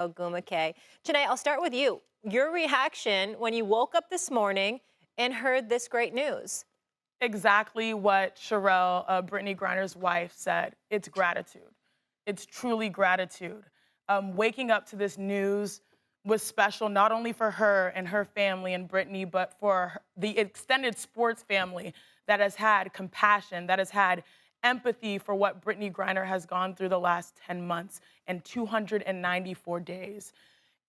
Ogwumike. Chiney, I'll start with you. Your reaction when you woke up this morning and heard this great news. Exactly what Sherelle, Brittney Griner's wife, said. It's gratitude. It's truly gratitude. Waking up to this news was special not only for her and her family and Brittney, but for the extended sports family that has had compassion, that has had empathy for what Brittney Griner has gone through the last 10 months and 294 days.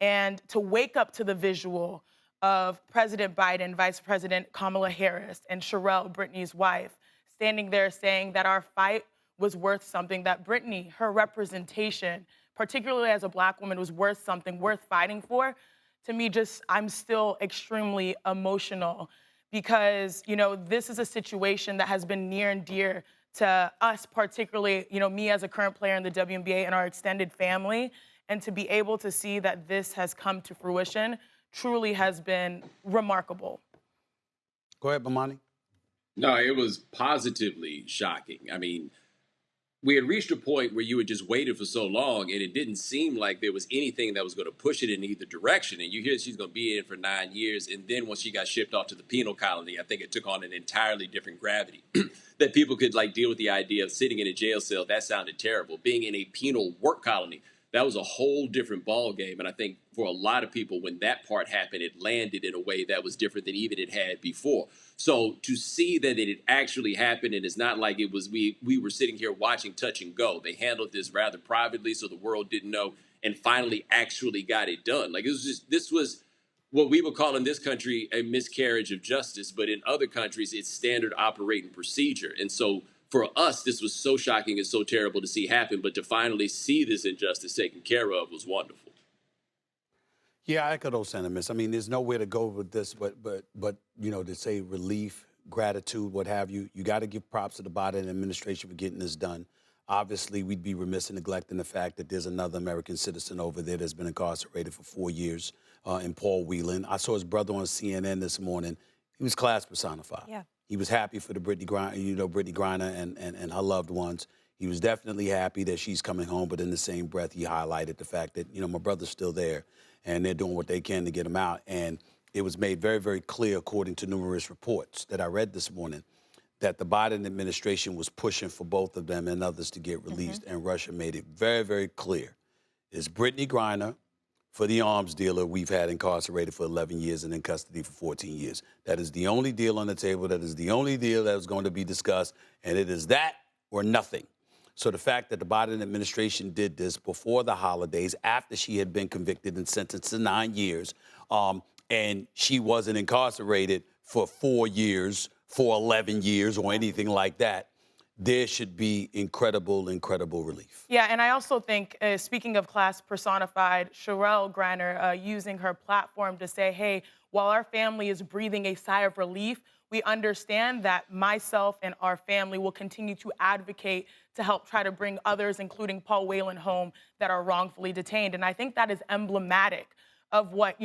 And to wake up to the visual of President Biden, Vice President Kamala Harris, and Sherelle, Brittney's wife, standing there saying that our fight was worth something, that Brittney, her representation, particularly as a Black woman, was worth something, worth fighting for. To me, I'm still extremely emotional because, this is a situation that has been near and dear to us, particularly, me as a current player in the WNBA and our extended family. And to be able to see that this has come to fruition truly has been remarkable. Go ahead, Bomani. No, it was positively shocking. I mean, we had reached a point where you had just waited for so long, and it didn't seem like there was anything that was going to push it in either direction. And you hear she's going to be in for 9 years, and then once she got shipped off to the penal colony, I think it took on an entirely different gravity. That people could deal with the idea of sitting in a jail cell. That sounded terrible. Being in a penal work colony, that was a whole different ball game. And I think for a lot of people, when that part happened, it landed in a way that was different than even it had before. So to see that it had actually happened, and it's not like it was we were sitting here watching touch and go. They handled this rather privately, so the world didn't know, and finally actually got it done. This was what we would call in this country a miscarriage of justice, but in other countries, it's standard operating procedure. And so for us, this was so shocking and so terrible to see happen, but to finally see this injustice taken care of was wonderful. Yeah, I echo those sentiments. I mean, there's nowhere to go with this, but to say relief, gratitude, what have you, you got to give props to the Biden administration for getting this done. Obviously, we'd be remiss in neglecting the fact that there's another American citizen over there that's been incarcerated for 4 years, in Paul Whelan. I saw his brother on CNN this morning. He was class personified. Yeah. He was happy for the Brittney Griner and her loved ones. He was definitely happy that she's coming home, but in the same breath, he highlighted the fact that, my brother's still there, and they're doing what they can to get him out. And it was made very, very clear, according to numerous reports that I read this morning, that the Biden administration was pushing for both of them and others to get released, and Russia made it very, very clear. It's Brittney Griner for the arms dealer we've had incarcerated for 11 years and in custody for 14 years. That is the only deal on the table. That is the only deal that is going to be discussed, and it is that or nothing. So the fact that the Biden administration did this before the holidays, after she had been convicted and sentenced to 9 years, and she wasn't incarcerated for 4 years, for 11 years, or anything like that, there should be incredible, incredible relief. Yeah, and I also think, speaking of class personified, Sherelle Griner using her platform to say, hey, while our family is breathing a sigh of relief, we understand that myself and our family will continue to advocate to help try to bring others, including Paul Whelan, home that are wrongfully detained. And I think that is emblematic of what,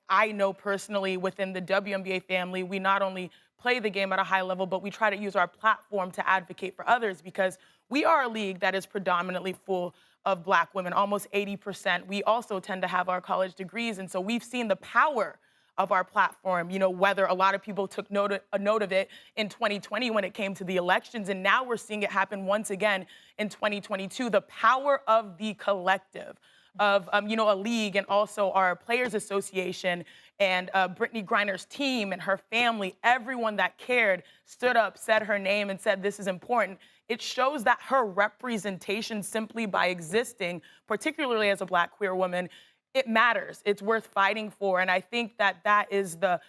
I know personally within the WNBA family. We not only play the game at a high level, but we try to use our platform to advocate for others because we are a league that is predominantly full of Black women, almost 80%. We also tend to have our college degrees, and so we've seen the power of our platform, whether a lot of people took a note of it in 2020 when it came to the elections, and now we're seeing it happen once again in 2022. The power of the collective, of a league, and also our Players Association, and Brittney Griner's team and her family, everyone that cared stood up, said her name, and said this is important. It shows that her representation, simply by existing, particularly as a Black queer woman, it matters. It's worth fighting for. And I think that is the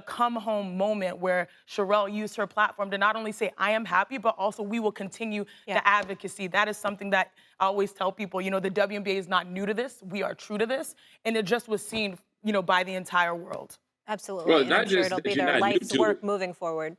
come home moment where Sherelle used her platform to not only say, I am happy, but also we will continue the advocacy. That is something that I always tell people, the WNBA is not new to this. We are true to this. And it just was seen, by the entire world. Absolutely. Well, and I'm sure it'll be their life's work moving forward.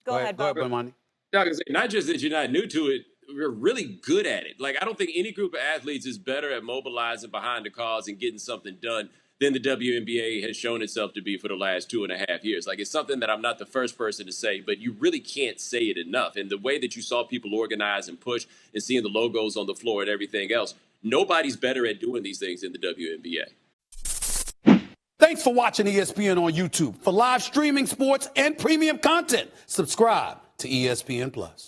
Go ahead, Bob. Bomani. Not just that you're not new to it, we're really good at it. I don't think any group of athletes is better at mobilizing behind the cause and getting something done than the WNBA has shown itself to be for the last 2.5 years. It's something that I'm not the first person to say, but you really can't say it enough. And the way that you saw people organize and push and seeing the logos on the floor and everything else, Nobody's better at doing these things in the WNBA. Thanks for watching ESPN on YouTube. For live streaming sports and premium content, subscribe to ESPN Plus.